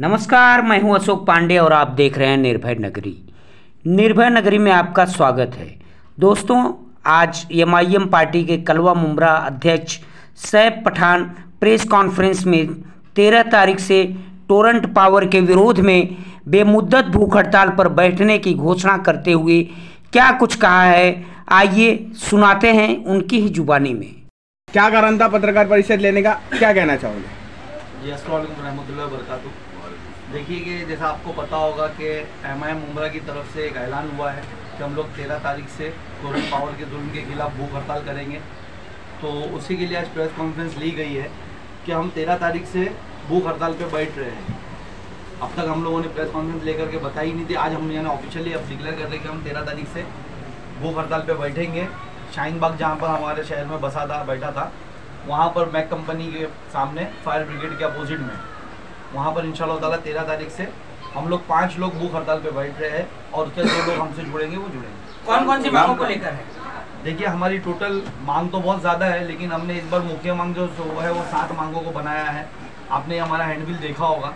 नमस्कार, मैं हूं अशोक पांडे और आप देख रहे हैं निर्भय नगरी। निर्भय नगरी में आपका स्वागत है। दोस्तों, आज एमआईएम पार्टी के कलवा मुमरा अध्यक्ष सैफ पठान प्रेस कॉन्फ्रेंस में 13 तारीख से टोरंट पावर के विरोध में बेमुद्दत भूख हड़ताल पर बैठने की घोषणा करते हुए क्या कुछ कहा है, आइए सुनाते हैं उनकी ही जुबानी में। क्या कारण था पत्रकार परिषद लेने का, क्या कहना चाहोगे? जी, अस्सलाम वालेकुम रहमतुल्लाहि व बरकातुहू। देखिए कि जैसा आपको पता होगा कि एमआईएम मुमरा की तरफ से एक ऐलान हुआ है कि हम लोग 13 तारीख से टोरंट पावर के जुल्म के खिलाफ भूख हड़ताल करेंगे। तो उसी के लिए आज प्रेस कॉन्फ्रेंस ली गई है कि हम 13 तारीख से भूख हड़ताल पे बैठ रहे हैं। अब तक हम लोगों ने प्रेस कॉन्फ्रेंस लेकर के बताई नहीं थी। आज हम यहाँ ऑफिशियली अब डिक्लेयर कर रहे हैं कि हम 13 तारीख से भूख हड़ताल पे बैठेंगे। शाहीन बाग जहाँ पर हमारे शहर में बैठा था, वहाँ पर मैक कंपनी के सामने फायर ब्रिगेड के अपोजिट में, वहाँ पर इंशाल्लाह ताला 13 तारीख से हम लोग 5 लोग भूख हड़ताल पे बैठ रहे हैं और उसके 2 लोग हमसे जुड़ेंगे, वो जुड़ेंगे। कौन कौन सी मांगों को लेकर है? देखिए, हमारी टोटल मांग तो बहुत ज़्यादा है, लेकिन हमने इस बार मुख्य मांग जो है वो 7 मांगों को बनाया है। आपने हमारा हैंडबिल देखा होगा।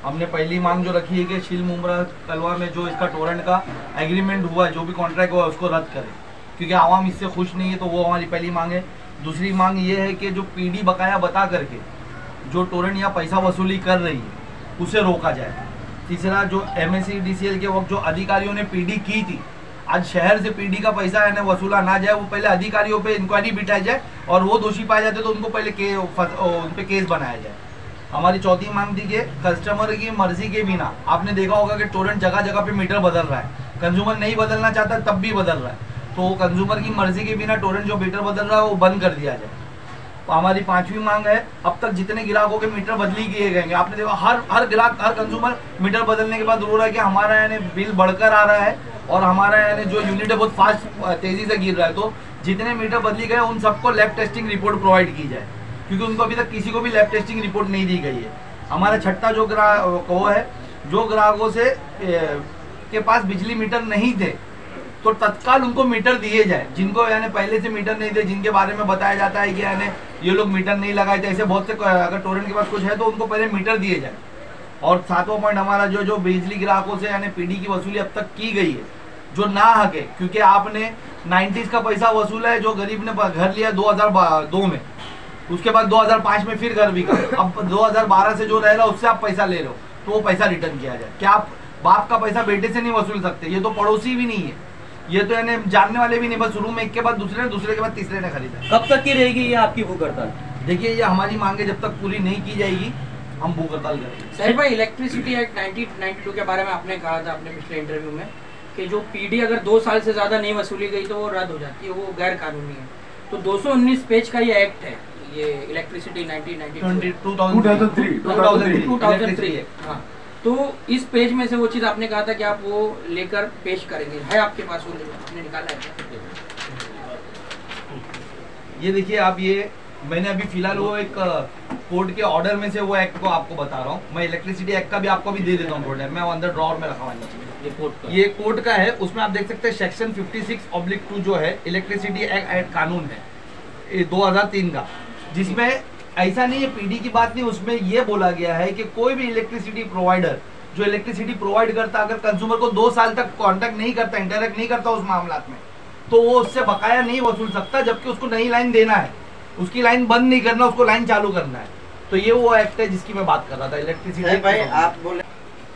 हमने पहली मांग जो रखी है कि शील मुमरा कलवा में जो इसका टोरेंट का एग्रीमेंट हुआ है, जो भी कॉन्ट्रैक्ट हुआ है, उसको रद्द करें, क्योंकि आवाम इससे खुश नहीं है। तो वो हमारी पहली मांग है। दूसरी मांग ये है कि जो पीडी बकाया बता करके जो टोरेंट या पैसा वसूली कर रही है उसे रोका जाए। तीसरा, जो MSEDCL के वक्त जो अधिकारियों ने पीडी की थी, आज शहर से पीडी का पैसा है ना वसूला ना जाए, वो पहले अधिकारियों पे इंक्वायरी बिठाई जाए और वो दोषी पाए जाते तो उनको पहले उन पे केस बनाया जाए। हमारी चौथी मांग थी कि कस्टमर की मर्जी के बिना, आपने देखा होगा कि टोरेंट जगह जगह पे मीटर बदल रहा है, कंज्यूमर नहीं बदलना चाहता तब भी बदल रहा है, तो कंज्यूमर की मर्जी के बिना टोरेंट जो मीटर बदल रहा है वो बंद कर दिया जाए। तो हमारी 5वीं मांग है, अब तक जितने ग्राहकों के मीटर बदली किए गए, आपने देखा हर ग्राहक, हर कंज्यूमर मीटर बदलने के बाद रो रहा है कि हमारा यानी बिल बढ़कर आ रहा है और हमारा यानी जो यूनिट है बहुत फास्ट तेजी से गिर रहा है। तो जितने मीटर बदली गए उन सबको लैब टेस्टिंग रिपोर्ट प्रोवाइड की जाए, क्योंकि उनको अभी तक किसी को भी लैब टेस्टिंग रिपोर्ट नहीं दी गई है। हमारा छठा जो ग्राहक वो है, जो ग्राहकों से के पास बिजली मीटर नहीं थे तो तत्काल उनको मीटर दिए जाए। जिनको यानी पहले से मीटर नहीं थे, जिनके बारे में बताया जाता है कि यानी ये लोग मीटर नहीं लगाए थे, ऐसे बहुत से, अगर टोरेंट के पास कुछ है तो उनको पहले मीटर दिए जाए। और 7वां पॉइंट हमारा जो बिजली ग्राहकों से यानी पीडी की वसूली अब तक की गई है, जो ना हक है, क्योंकि आपने 90s का पैसा वसूला है, जो गरीब ने घर लिया 2002 में, उसके बाद 2005 में फिर घर बिका, अब 2012 से जो रह रहा है उससे आप पैसा ले रहे हो, तो वो पैसा रिटर्न किया जाए। क्या आप बाप का पैसा बेटे से नहीं वसूल सकते? ये तो पड़ोसी भी नहीं है, ये तो यानी जानने वाले भी नहीं, बस रूम में एक के बाद दूसरे ने, दूसरे के बाद तीसरे ने खरीदा। कब तक की रहेगी ये आपकी भूख हड़ताल? देखिए, ये हमारी मांगे जब तक पूरी नहीं की जाएगी हम भूख हड़ताल करेंगे। सर भाई, इलेक्ट्रिसिटी एक्ट 1992 के बारे में आपने कहा था अपने पिछले इंटरव्यू में कि जो पीडी अगर 2 साल से ज्यादा नहीं वसूली गई तो वो रद्द हो जाती है, वो गैर कानूनी है। तो 219 पेज का ये एक्ट है, ये इलेक्ट्रिसिटी 2003 हाँ। तो इस पेज में से वो चीज़ आपने कहा था कि आप वो लेकर पेश करेंगे, है आपके पास वो आपने निकाला है? ये देखिए, आप ये मैंने अभी फिलहाल वो एक कोर्ट के ऑर्डर में से वो एक्ट को आपको बता रहा हूँ। मैं इलेक्ट्रिसिटी एक्ट का भी आपको भी दे देता हूँ कोर्ट, मैं अंदर ड्रॉअर में रखा हुआ है। ये कोर्ट का है, उसमें आप देख सकते हैं सेक्शन 56/2 जो है इलेक्ट्रिसिटी एक्ट कानून है 2003 का, जिसमें ऐसा नहीं है पीडी की बात नहीं, उसमें यह बोला गया है कि कोई भी इलेक्ट्रिसिटी प्रोवाइडर जो इलेक्ट्रिसिटी प्रोवाइड करता, अगर कंज्यूमर को 2 साल तक कांटेक्ट नहीं करता, इंटरेक्ट नहीं करता उस मामलात में, तो वो उससे बकाया नहीं वसूल सकता, जबकि उसको नई लाइन देना है, उसकी लाइन बंद नहीं करना, उसको लाइन चालू करना है। तो ये वो एक्ट है जिसकी मैं बात कर रहा था, इलेक्ट्रिसिटी। भाई आप बोले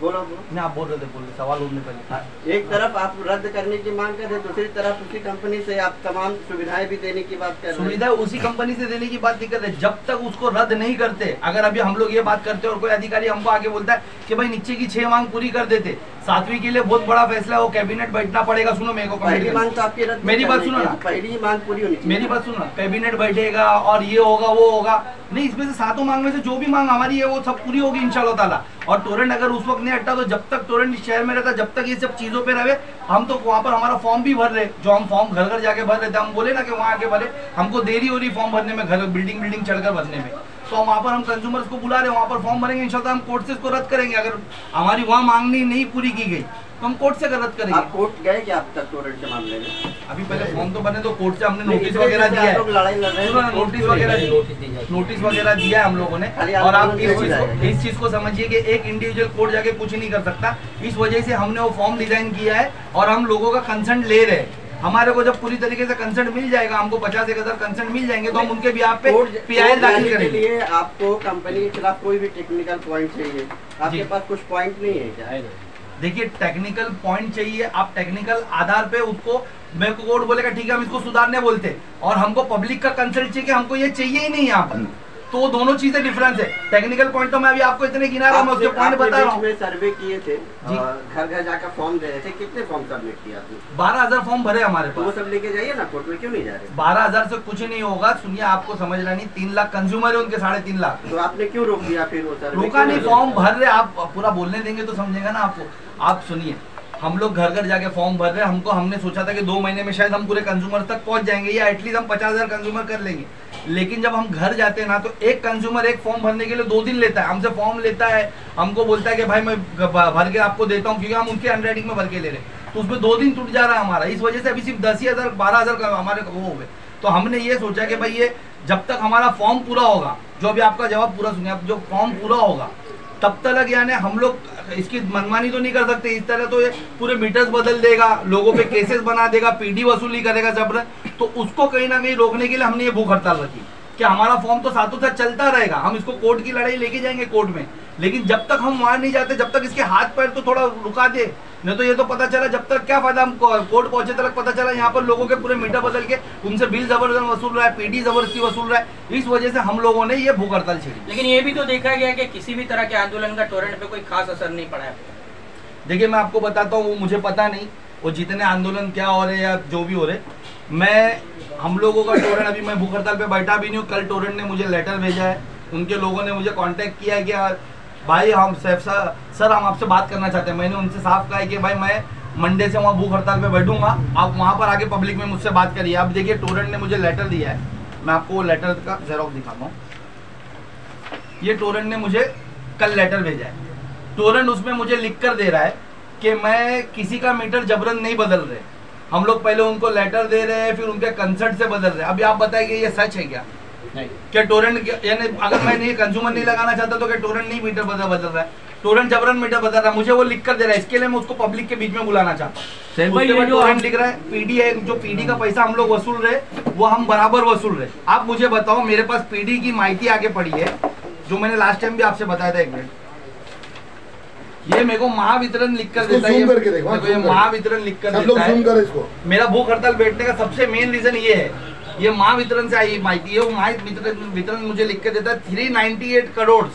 नहीं, आप बोल रहे थे, सवाल होने पहले। एक तरफ आप रद्द करने की मांग कर रहे, दूसरी तरफ उसी कंपनी से आप तमाम सुविधाएं भी देने की बात कर रहे हैं। सुविधा उसी कंपनी से देने की बात नहीं कर रहे, जब तक उसको रद्द नहीं करते। अगर अभी हम लोग ये बात करते और कोई अधिकारी हमको आगे बोलता है कि भाई नीचे की 6 मांग पूरी कर देते, 7वीं के लिए बहुत बड़ा फैसला है, वो कैबिनेट बैठना पड़ेगा। सुनो मेरे को, पहली मांग तो आपकी रद्द, मेरी बात सुनो ना, पहली मांग पूरी होनी चाहिए। मेरी बात सुनो, कैबिनेट बैठेगा और ये होगा वो होगा नहीं, इसमें से 7 मांग में से जो भी मांग हमारी है वो सब पूरी होगी इंशाल्लाह ताला। और टोरेंट अगर उस वक्त नहीं हटा, तो जब तक टोरेंट इस शहर में रहता, जब तक ये सब चीजों पे रहे, हम तो वहाँ पर हमारा फॉर्म भी भर रहे, जो हम फॉर्म घर घर जाके भर रहे थे, हम बोले ना कि वहाँ आके भरे, हमको देरी हो रही फॉर्म भरने में, घर बिल्डिंग चढ़कर भरने में, तो वहाँ पर हम कंज्यूमर्स को बुला रहे हैं, वहाँ पर फॉर्म भरेंगे, इंशाल्लाह हम कोर्ट से इसको रद्द करेंगे। अगर हमारी वहाँ मांग नहीं पूरी की गई तो हम कोर्ट से रद्द करेंगे। आप कोर्ट गए क्या अब तक टोरेंट के मामले में? अभी पहले फॉर्म तो बने, तो कोर्ट से हमने नोटिस वगैरह दिया है, नोटिस वगैरह दिया है हम लोगों ने। और आप इस चीज को समझिए कि एक इंडिविजुअल कोर्ट जाके कुछ नहीं कर सकता। इस वजह से हमने वो फॉर्म डिजाइन किया है और हम लोगों का कंसेंट ले रहे हैं। हमारे को जब पूरी तरीके से कंसेंट मिल जाएगा, हमको 50,000 कंसेंट मिल जाएंगे, तो हम उनके भी आप पे PIL दाखिल करेंगे। आपको कंपनी के खिलाफ कोई भी टेक्निकल पॉइंट चाहिए, आपके पास कुछ पॉइंट नहीं है क्या? देखिए, टेक्निकल पॉइंट चाहिए, आप टेक्निकल आधार पे उसको, मेरे को कोर्ट बोलेगा ठीक है हम इसको सुधारने बोलते, और हमको पब्लिक का कंसल्ट चाहिए कि हमको ये चाहिए ही नहीं यहाँ पर, तो दोनों चीजें डिफरेंस है। टेक्निकल पॉइंट तो मैं अभी आपको इतने गिना रहा हूँ, मैं उसके पॉइंट बता रहा हूँ। सर्वे किए थे, घर घर जाकर फॉर्म दे रहे थे, कितने फॉर्म सबमिट किया आपने? 12,000 फॉर्म भरे हमारे पास। तो वो सब लेके जाइए ना कोर्ट में, क्यों नहीं जा रहे? 12,000 से कुछ नहीं होगा, सुनिए आपको समझना नहीं, 3 लाख कंज्यूमर है उनके, 3.5 लाख। तो आपने क्यों रोक दिया फिर? वो सर्वे रोका नहीं, फॉर्म भर रहे, आप पूरा बोलने देंगे तो समझेगा ना आपको। आप सुनिए, हम लोग घर घर जाके फॉर्म भर रहे हैं, हमने सोचा था कि 2 महीने में शायद हम पूरे कंज्यूमर तक पहुंच जाएंगे, या एटलीस्ट हम 50,000 कंज्यूमर कर लेंगे। लेकिन जब हम घर जाते हैं ना, तो एक कंज्यूमर एक फॉर्म भरने के लिए 2 दिन लेता है, हमसे फॉर्म लेता है, हमको बोलता है कि भाई मैं भर के आपको देता हूँ, क्योंकि हम उनके हैंडराइटिंग में भर के ले रहे हैं, तो उसमें 2 दिन टूट जा रहा है हमारा। इस वजह से अभी सिर्फ 10,000 12,000 का हमारे वो हो गए। तो हमने ये सोचा कि भाई ये जब तक हमारा फॉर्म पूरा होगा, जो अभी आपका जवाब पूरा सुनिए, जो फॉर्म पूरा होगा तब तक यानी हम लोग इसकी मनमानी तो नहीं कर सकते। इस तरह तो ये पूरे मीटर्स बदल देगा, लोगों पे केसेस बना देगा, PD वसूली करेगा जबरन, तो उसको कहीं ना कहीं रोकने के लिए हमने ये भूख हड़ताल रखी कि हमारा फॉर्म तो साथों साथ चलता रहेगा, हम इसको कोर्ट की लड़ाई लेके जाएंगे कोर्ट में, लेकिन जब तक हम वहां नहीं जाते, जब तक इसके हाथ पैर तो थोड़ा रुका दे। नहीं तो ये तो पता चला, जब तक क्या फायदा, हम कोर्ट पहुंचे तक पता चला यहाँ पर लोगों के पूरे मीटर बदल के उनसे बिल जबरदस्ती वसूल रहा है, PD जबरदस्ती वसूल रहा है। इस वजह से हम लोगों ने ये भूख हड़ताल छेड़ी। लेकिन ये भी तो देखा गया कि किसी भी तरह के आंदोलन का टोरेंट पे कोई खास असर नहीं पड़ा है। देखिए, मैं आपको बताता हूँ, वो मुझे पता नहीं वो जितने आंदोलन क्या हो रहे या जो भी हो रहे, हम लोगों का टोरेंट, अभी मैं भूख हड़ताल पे बैठा भी नहीं हूँ। कल टोरेंट ने मुझे लेटर भेजा है, उनके लोगों ने मुझे कांटेक्ट किया है कि भाई हम सर हम आपसे बात करना चाहते हैं। मैंने उनसे साफ कहा है कि भाई मैं मंडे से वहाँ भूख हड़ताल पे बैठूंगा, आप वहाँ पर आके पब्लिक में मुझसे बात करिए। अब देखिए, टोरेंट ने मुझे लेटर दिया है, मैं आपको वो लेटर का जेरॉक्स दिखाता हूँ। ये टोरेंट ने मुझे कल लेटर भेजा है। टोरेंट उसमें मुझे लिख कर दे रहा है कि मैं किसी का मीटर जबरन नहीं बदल रहे, हम लोग पहले उनको लेटर दे रहे हैं, फिर उनके कंसर्ट से बदल रहे हैं। अभी आप बताइए कि ये सच है क्या? नहीं। क्या टोरेंट, यानी अगर मैं नहीं कंज्यूमर नहीं लगाना चाहता तो क्या टोरेंट नहीं मीटर बदल रहा है? टोरेंट जबरन मीटर बदल रहा है, मुझे वो लिख कर दे रहा है। इसके लिए मैं उसको पब्लिक के बीच में बुलाना चाहता हूँ। टोरेंट लिख रहा है PD है, जो PD का पैसा हम लोग वसूल रहे वो हम बराबर वसूल रहे। आप मुझे बताओ, मेरे पास PD की माहिती आगे पड़ी है, जो मैंने लास्ट टाइम भी आपसे बताया था। 1 मिनट, ये मेरे को महावितरण लिख कर देता है, ये महावितरण लिख कर देता है। मेरा भूख हड़ताल बैठने का सबसे मेन रीजन ये है, ये महावितरण से आई माहिती है। वो महावितरण मुझे लिख के देता है 398 करोड़,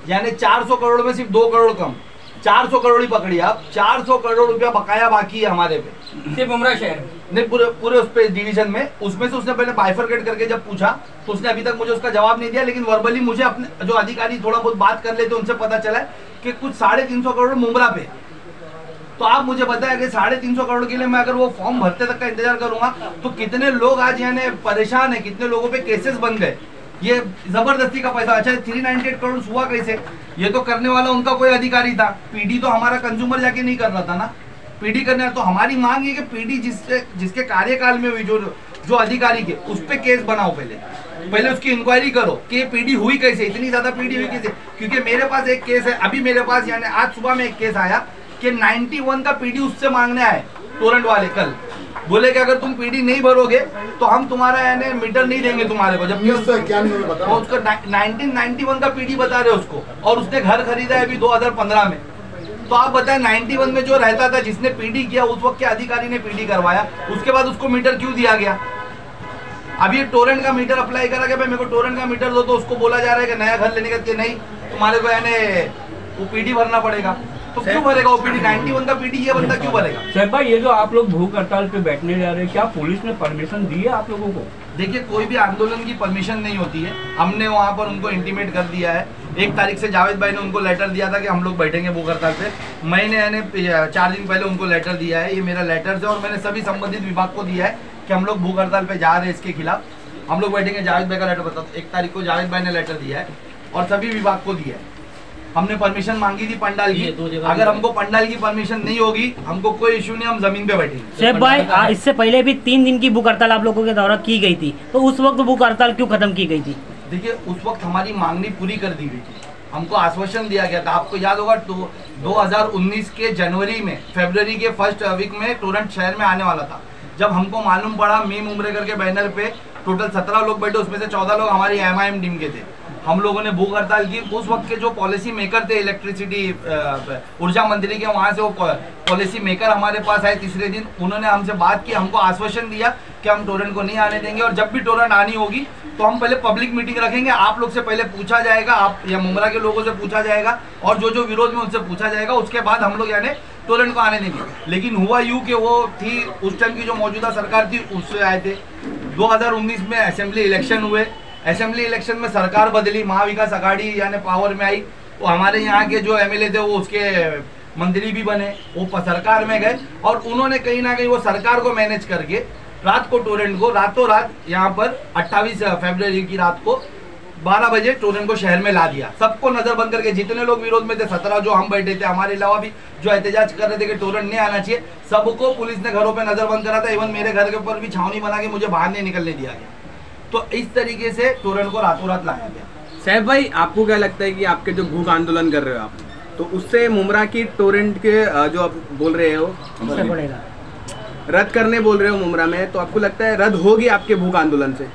यानी 400 करोड़ में सिर्फ 2 करोड़ कम, 400 करोड़ ही पकड़ी आप, 400 करोड़ रुपया बकाया बाकी है हमारे पे, सिर्फ उमरा शहर नहीं पूरे उस पे डिवीजन में। उसमें से उसने पहले बाइफरकेट करके जब पूछा तो उसने अभी तक मुझे उसका जवाब नहीं दिया, लेकिन वर्बली मुझे अपने जो अधिकारी थोड़ा बहुत बात कर लेते उनसे पता चला कि कुछ 350 करोड़ मुमरा पे। तो आप मुझे बताया कि 350 करोड़ के लिए मैं अगर वो फॉर्म भरते तक का इंतजार करूंगा तो कितने लोग आज यानी परेशान है, कितने लोगों पे केसेस बन गए। ये जबरदस्ती का पैसा। अच्छा, 398 करोड़ हुआ कैसे? ये तो करने वाला उनका कोई अधिकारी था, PD तो हमारा कंज्यूमर जाके नहीं कर रहा था ना, PD करने। तो हमारी मांग है कि PD जिसके कार्यकाल में हुई, जो अधिकारी के, उस पे केस बनाओ, पहले उसकी इंक्वायरी करो कि PD हुई कैसे, इतनी ज्यादा PD हुई कैसे। क्योंकि मेरे पास एक केस है, अभी मेरे पास यानी आज सुबह में एक केस आया कि 91 का PD उससे मांगने आए टोरेंट वाले। कल बोले कि अगर तुम PD नहीं भरोगे तो हम तुम्हारा यानी मीटर नहीं देंगे तुम्हारे को, जबकि उसको 1991 का PD बता रहे उसको, और उसने घर खरीदा है अभी 2015 में। तो आप बताएं, 91 में जो रहता था, जिसने PD किया, उस वक्त के अधिकारी ने PD करवाया, उसके बाद उसको मीटर क्यों दिया गया? अब ये टोरेंट का मीटर अप्लाई करा कि भाई मेरे को टोरेंट का मीटर दो, तो उसको बोला जा रहा है कि नया घर लेने का नहीं, तुम्हारे को यानी वो PD भरना पड़ेगा। तो क्यों भरेगा वो PD? 91 का PD ये बंदा क्यों भरेगा? सर भाई, ये जो आप लोग भूख हड़ताल पे बैठने जा रहे हैं, क्या पुलिस ने परमिशन दी है आप लोगों को? देखिए, कोई भी आंदोलन की परमिशन नहीं होती है। हमने वहाँ पर उनको इंटीमेट कर दिया है। 1 तारीख से जावेद भाई ने उनको लेटर दिया था कि हम लोग बैठेंगे भूख हड़ताल पे। मैंने यानी 4 दिन पहले उनको लेटर दिया है, ये मेरा लेटर है, और मैंने सभी संबंधित विभाग को दिया है कि हम लोग भूख हड़ताल पे जा रहे हैं, इसके खिलाफ हम लोग बैठेंगे। जावेद भाई का लेटर बताओ, 1 तारीख को जावेद भाई ने लेटर दिया है और सभी विभाग को दिया है। हमने परमिशन मांगी थी पंडाल की, अगर हमको पंडाल की परमिशन नहीं होगी हमको कोई इश्यू नहीं, हम जमीन पे बैठेंगे। शेख भाई, इससे पहले भी 3 दिन की भूख हड़ताल आप लोगों के द्वारा की गई थी, तो उस वक्त भूख हड़ताल क्यों खत्म की गई थी? देखिए उस वक्त हमारी मांगनी पूरी कर दी गई थी, हमको आश्वासन दिया गया था। आपको याद होगा 2019 के जनवरी में, फरवरी के फर्स्ट वीक में टोरंट शहर में आने वाला था। जब हमको मालूम पड़ा मीम उम्रे करके बैनर पे टोटल 17 लोग बैठे, उसमें से 14 लोग हमारी MIM टीम के थे, हम लोगों ने भूख हड़ताल की। उस वक्त के जो पॉलिसी मेकर थे, इलेक्ट्रिसिटी ऊर्जा मंत्री के, वहाँ से वो पॉलिसी मेकर हमारे पास आए तीसरे दिन, उन्होंने हमसे बात की, हमको आश्वासन दिया कि हम टोरंट को नहीं आने देंगे और जब भी टोरंट आनी होगी तो हम पहले पब्लिक मीटिंग रखेंगे, आप लोग से पहले पूछा जाएगा, आप या मुमरा के लोगों से पूछा जाएगा और जो विरोध में उनसे पूछा जाएगा, उसके बाद हम लोग यानी टोरंट को आने देंगे। लेकिन हुआ यूँ कि वो थी उस टाइम की जो मौजूदा सरकार थी, उससे आए थे। 2019 में असेंबली इलेक्शन हुए, असेंबली इलेक्शन में सरकार बदली, महाविकास आघाड़ी यानी पावर में आई, तो हमारे यहाँ के जो MLA थे वो उसके मंत्री भी बने, वो सरकार में गए और उन्होंने कहीं ना कहीं वो सरकार को मैनेज करके रात को टोरंट को रातों रात यहाँ पर 28 फरवरी की रात को 12 बजे टोरंट को शहर में ला दिया, सबको नजर बंद करके। जितने लोग विरोध में थे 17 जो हम बैठे थे, हमारे अलावा भी जो एहतजाज कर रहे थे कि टोरंट नहीं आना चाहिए, सबको पुलिस ने घरों पे नजर बंद करा था। इवन मेरे घर के ऊपर भी छावनी बना के मुझे बाहर नहीं निकलने दिया गया। तो इस तरीके से टोरंट को रातों रात लाया गया। सैफ भाई, आपको क्या लगता है कि आपके जो भूख आंदोलन कर रहे हो आप, तो उससे मुमरा की टोरंट के जो आप बोल रहे हो रद्द करने बोल रहे हो मुमरा में, तो आपको लगता है रद्द होगी आपके भूख आंदोलन से?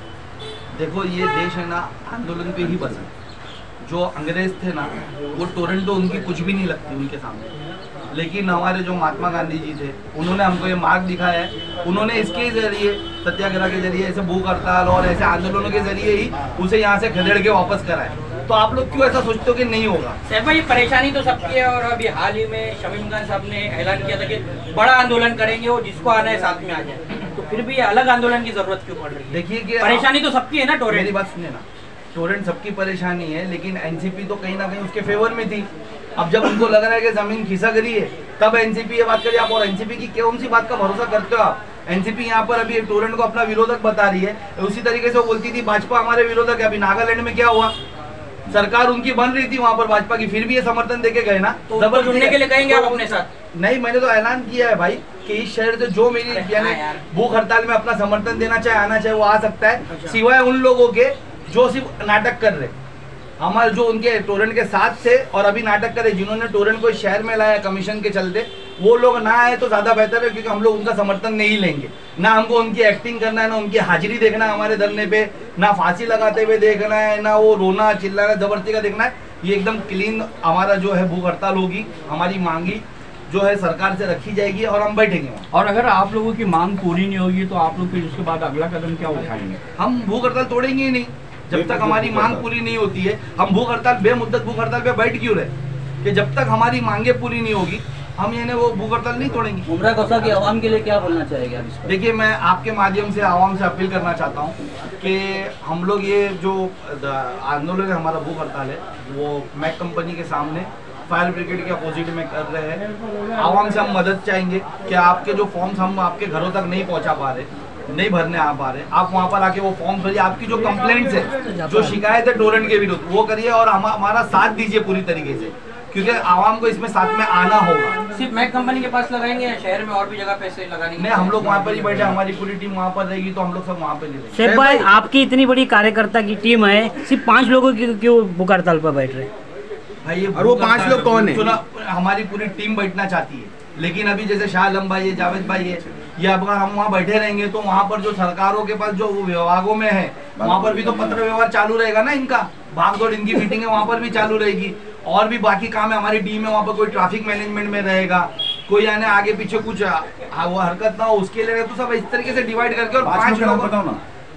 देखो ये देश है ना आंदोलन पे ही बसा है। जो अंग्रेज थे ना वो टोरंट तो उनकी कुछ भी नहीं लगती उनके सामने, लेकिन हमारे जो महात्मा गांधी जी थे उन्होंने हमको ये मार्ग दिखाया है। उन्होंने इसके जरिए, सत्याग्रह के जरिए, ऐसे भूख हड़ताल और ऐसे आंदोलनों के जरिए ही उसे यहाँ से खदेड़ के वापस कराया। तो आप लोग क्यों ऐसा सोचते हो कि नहीं होगा? सैफ भाई, परेशानी तो सबकी है और अभी हाल ही में शमीम खान साहब ने ऐलान किया था कि बड़ा आंदोलन करेंगे और जिसको आना है साथ में आ जाए, तो फिर भी अलग आंदोलन की जरूरत क्यों पड़ रही है? देखिए कि परेशानी तो सबकी है ना टोरंट। मेरी बात सुनिए ना, टोरंट सबकी परेशानी है, लेकिन एनसीपी तो कहीं ना कहीं उसके फेवर में थी। अब जब उनको लग रहा है कि जमीन खिसक रही है तब एनसीपी ये बात करिए आप, और एनसीपी की कौन सी बात का भरोसा करते हो आप? एनसीपी यहाँ पर अभी टोरंट को अपना विरोधक बता रही है। उसी तरीके से वो बोलती थी भाजपा हमारे विरोधक है। अभी नागालैंड में क्या हुआ, सरकार उनकी बन रही थी वहां पर भाजपा की, फिर भी ये समर्थन देके गए ना। तो जबरदस्ती जुड़ने के लिए कहेंगे आप अपने साथ? नहीं, मैंने तो ऐलान किया है भाई कि इस शहर से जो मेरी यानी भूख हड़ताल में अपना समर्थन देना चाहे, आना चाहे, वो आ सकता है, सिवाय उन लोगों के जो सिर्फ नाटक कर रहे। हमारे जो उनके टोरंट के साथ थे और अभी नाटक करे, जिन्होंने टोरंट को शहर में लाया कमीशन के चलते, वो लोग ना आए तो ज्यादा बेहतर है, क्योंकि हम लोग उनका समर्थन नहीं लेंगे। ना हमको उनकी एक्टिंग करना है, ना उनकी हाजिरी देखना है हमारे धरने पे, ना फांसी लगाते हुए देखना है, ना वो रोना चिल्लाना जबरदस्ती का देखना है। ये एकदम क्लीन हमारा जो है भूख हड़ताल होगी, हमारी मांगी जो है सरकार से रखी जाएगी और हम बैठेंगे वहाँ। और अगर आप लोगों की मांग पूरी नहीं होगी तो आप लोग फिर उसके बाद अगला कदम क्या उठाएंगे? हम भूख हड़ताल तोड़ेंगे ही नहीं जब तक हमारी मांग पूरी नहीं होती है। हम भूख हड़ताल बेमुद्दत भूख हड़ताल पे बैठ क्यों रहे कि जब तक हमारी मांगे पूरी नहीं होगी हम ये वो भूख हड़ताल नहीं तोड़ेंगे। मुमरा कौसा की आवाम के लिए क्या बोलना चाहेगा? देखिए, मैं आपके माध्यम से आवाम से अपील करना चाहता हूँ कि हम लोग ये जो आंदोलन है, हमारा भूख हड़ताल है, वो मैक कंपनी के सामने फायर ब्रिगेड के अपोजिट में कर रहे हैं। आवाम से हम मदद चाहेंगे कि आपके जो फॉर्म्स हम आपके घरों तक नहीं पहुँचा पा रहे, नहीं भरने आ पा रहे, आप वहाँ पर आके वो फॉर्म भरिए। आपकी जो कंप्लेंट्स है, जो शिकायत है टोरंट के विरुद्ध, वो करिए और हमारा साथ दीजिए पूरी तरीके से, क्योंकि आवाम को इसमें साथ में आना होगा। सिर्फ मैक कंपनी के पास लगाएंगे या शहर में और भी जगह पैसे लगाएंगे? नहीं, हम लोग वहाँ पर ही बैठे, हमारी पूरी टीम वहाँ पर रहेगी, तो हम लोग सब वहाँ पर रहेंगे। शेख भाई, आपकी इतनी बड़ी कार्यकर्ता की टीम है, सिर्फ 5 लोगों की क्यों भूख हड़ताल पर बैठ रहे? भाई ये और वो 5 लोग कौन है? हमारी पूरी टीम बैठना चाहती है, लेकिन अभी जैसे शाह आलम भाई है, जावेद भाई है, ये अब अगर हम वहाँ बैठे रहेंगे तो वहाँ पर जो सरकारों के पास जो विभागों में है वहाँ पर भी तो पत्र व्यवहार चालू रहेगा ना इनका, भागदौड़ इनकी मीटिंग है वहाँ पर भी चालू रहेगी, और भी बाकी काम है। हमारी टीम है वहाँ पर, कोई ट्रैफिक मैनेजमेंट में रहेगा, कोई यानी आगे पीछे कुछ वो हरकत ना हो उसके लिए, तो सब इस तरीके से डिवाइड करके। और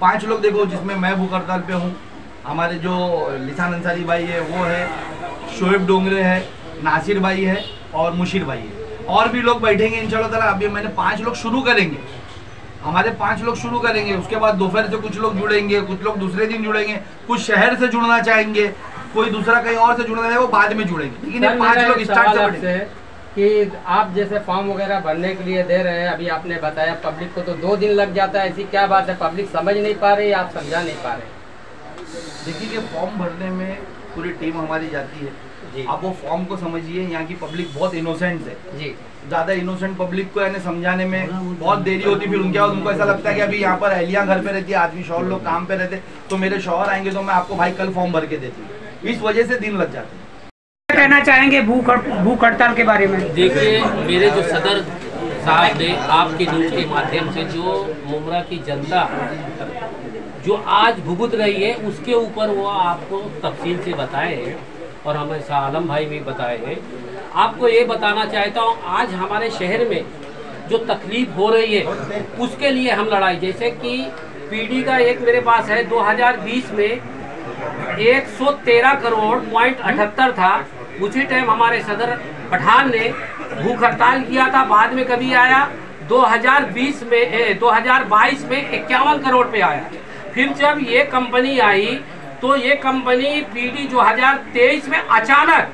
5 लोग देखो, जिसमें मैं भूख हड़ताल पे हूँ, हमारे जो लिसान अंसारी भाई है वो है, शोएब डोंगरे है, नासिर भाई है और मुशीर भाई है, और भी लोग बैठेंगे इंशाल्लाह ताला। अभी मैंने 5 लोग शुरू करेंगे, हमारे 5 लोग शुरू करेंगे, उसके बाद दोपहर से कुछ लोग जुड़ेंगे, कुछ लोग दूसरे दिन जुड़ेंगे, कुछ शहर से जुड़ना चाहेंगे, कोई दूसरा कहीं और से जुड़ना चाहेंगे, वो बाद में जुड़ेंगे, लेकिन ये 5 लोग स्टार्ट से बैठेंगे। कि आप जैसे फॉर्म वगैरह भरने के लिए दे रहे हैं, अभी आपने बताया पब्लिक को तो 2 दिन लग जाता है, ऐसी क्या बात है? पब्लिक समझ नहीं पा रही, आप समझा नहीं पा रहे? देखिए कि फॉर्म भरने में पूरी टीम हमारी जाती है, आप वो फॉर्म को समझिए। यहाँ की पब्लिक बहुत इनोसेंट है जी। ज़्यादा इनोसेंट पब्लिक को यानी समझाने में बहुत देरी होती, फिर उनके बाद उनको ऐसा लगता है कि अभी यहाँ पर अहलियाँ घर पे रहती है, आदमी शौहर लोग काम पे रहते, तो मेरे शौहर आएंगे तो मैं आपको भाई कल फॉर्म भर के देती हूँ। इस वजह से दिन लग जाते हैं। क्या कहना चाहेंगे भूख हड़ताल के बारे में? देखिए, मेरे जो सदर साहब ने आपके न्यूज के माध्यम से जो मुमरा की जनता जो आज भुगत रही है उसके ऊपर वो आपको तफसील से बताए हैं और हमें शाह आलम भाई भी बताए हैं। आपको ये बताना चाहता हूँ, आज हमारे शहर में जो तकलीफ हो रही है उसके लिए हम लड़ाई, जैसे कि पीडी का एक मेरे पास है 2020 में 113 करोड़ पॉइंट 78 था। उसी टाइम हमारे सदर पठान ने भूख हड़ताल किया था, बाद में कभी आया 2022 में 51 करोड़ पे आया। फिर जब ये कंपनी आई तो ये कंपनी पीडी 2023 में अचानक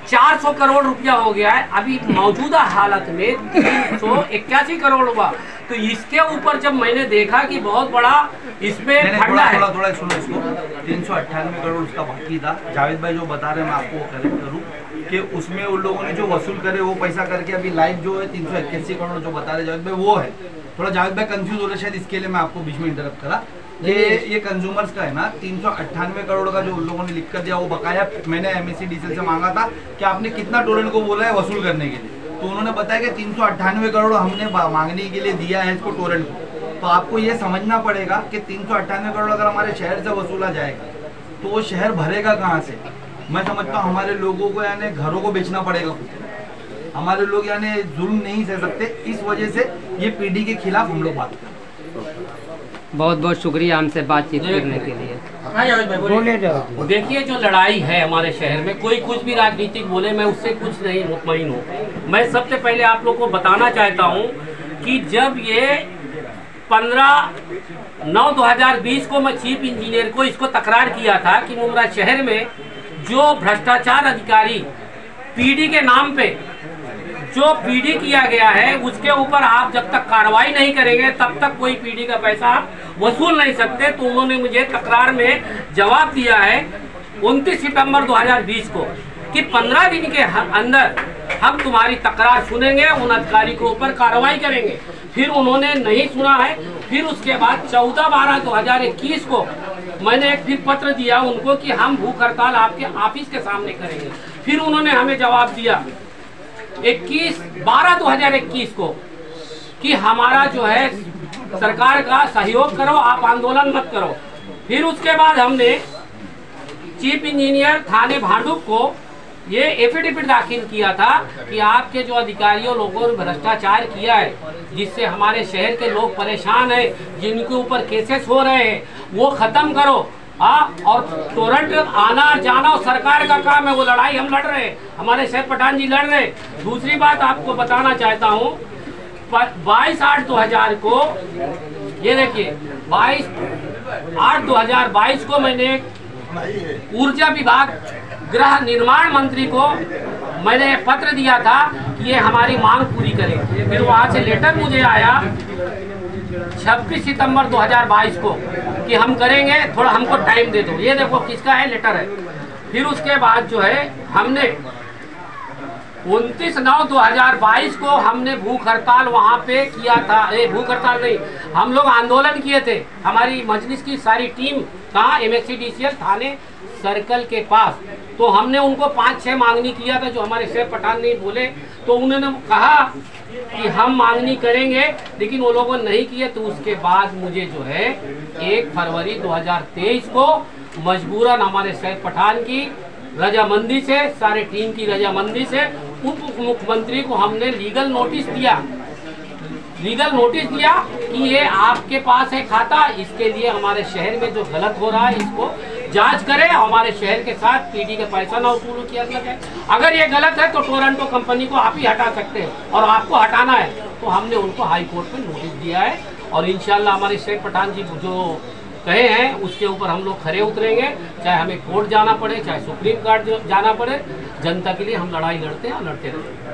400 करोड़ रुपया हो गया है। अभी मौजूदा हालत में 381 करोड़ हुआ। तो इसके ऊपर जब मैंने देखा कि बहुत बड़ा इसमें फंडा है, थोड़ा सुनो इसको, 398 करोड़ उसका बाकी था। जावेद भाई जो बता रहे हैं मैं आपको करेक्ट करूँ कि उसमें उन लोगों ने जो वसूल करे वो पैसा करके अभी लाइव जो है 381 करोड़ जो बता रहे जावेद भाई वो है। थोड़ा जावेद भाई कंफ्यूज हो रहे शायद, इसके लिए मैं आपको बीच में इंटरप्ट करा। ये कंज्यूमर्स का है ना 398 करोड़ का जो उन लोगों ने लिख कर दिया वो बकाया मैंने MSEDCL से मांगा था कि आपने कितना टोरेंट को बोला है वसूल करने के लिए, तो उन्होंने बताया कि 398 करोड़ हमने मांगने के लिए दिया है इसको टोरेंट को। तो आपको ये समझना पड़ेगा कि 398 करोड़ अगर हमारे शहर से वसूला जाएगा तो वो शहर भरेगा कहाँ से। मैं समझता हूँ हमारे लोगों को यानी घरों को बेचना पड़ेगा, हमारे लोग यानी जुल्म नहीं सह सकते। इस वजह से ये पीडी के खिलाफ हम लोग बात करते हैं। बहुत बहुत शुक्रिया हमसे बातचीत करने के लिए। देखिए, जो लड़ाई है हमारे शहर में, कोई कुछ भी राजनीतिक बोले, मैं उससे कुछ नहीं मुतमईन हूँ। मैं सबसे पहले आप लोग को बताना चाहता हूँ कि जब ये 15/9/2020 को मैं चीफ इंजीनियर को इसको तकरार किया था कि मुमरा शहर में जो भ्रष्टाचार अधिकारी पीडी के नाम पे जो पीडी किया गया है उसके ऊपर आप जब तक कार्रवाई नहीं करेंगे तब तक कोई पीडी का पैसा आप वसूल नहीं सकते। तो उन्होंने मुझे तकरार में जवाब दिया है 29 सितंबर 2020 को कि 15 दिन के अंदर हम तुम्हारी तकरार सुनेंगे, उन अधिकारी के ऊपर कार्रवाई करेंगे। फिर उन्होंने नहीं सुना है। फिर उसके बाद 14/12/2021 को मैंने एक फिर पत्र दिया उनको कि हम भूख हड़ताल आपके ऑफिस के सामने करेंगे। फिर उन्होंने हमें जवाब दिया 21/12/2021 को कि हमारा जो है सरकार का सहयोग करो, आप आंदोलन मत करो। फिर उसके बाद हमने चीफ इंजीनियर थाने भांडुप को ये एफिडेविट दाखिल किया था कि आपके जो अधिकारियों लोगों ने भ्रष्टाचार किया है जिससे हमारे शहर के लोग परेशान हैं, जिनके ऊपर केसेस हो रहे हैं, वो खत्म करो। और टोरेंट आना जाना सरकार का काम है, वो लड़ाई हम लड़ रहे हैं, हमारे शहर पठान जी लड़ रहे हैं। दूसरी बात आपको बताना चाहता हूँ 22/8/2000 को ये देखिए 22/8/2022 को मैंने ऊर्जा विभाग गृह निर्माण मंत्री को मैंने पत्र दिया था कि ये हमारी मांग पूरी करें। फिर वहाँ से लेटर मुझे आया 26 सितंबर 2022 को कि हम करेंगे, थोड़ा हमको टाइम दे दो। ये देखो किसका है, लेटर है। फिर उसके बाद जो है हमने 29/9/2022 को हमने भूख हड़ताल वहाँ पे किया था। भूख हड़ताल नहीं, हम लोग आंदोलन किए थे, हमारी मजलिस की सारी टीम कहाँ MSEDCL थाने सर्कल के पास। तो हमने उनको 5-6 मांगनी किया था जो हमारे शहर पठान नहीं बोले, तो उन्होंने कहा कि हम मांगनी करेंगे, लेकिन वो लोगों ने नहीं किए। तो उसके बाद मुझे जो है 1 फरवरी 2023 को मजबूरन हमारे शहर पठान की रजामंदी से, सारे टीम की रजामंदी से उप मुख्यमंत्री को हमने लीगल नोटिस दिया कि ये आपके पास है खाता, इसके लिए हमारे शहर में जो गलत हो रहा है इसको जांच करें, हमारे शहर के साथ पीडी का पैसा ना वसूल किया जाए। अगर ये गलत है तो टोरंटो कंपनी को आप ही हटा सकते हैं और आपको हटाना है तो हमने उनको हाई कोर्ट में नोटिस दिया है। और इंशाल्लाह हमारे शेख पठान जी जो कहे हैं उसके ऊपर हम लोग खरे उतरेंगे, चाहे हमें कोर्ट जाना पड़े, चाहे सुप्रीम कोर्ट जाना पड़े। जनता के लिए हम लड़ाई लड़ते हैं और लड़ते रहेंगे।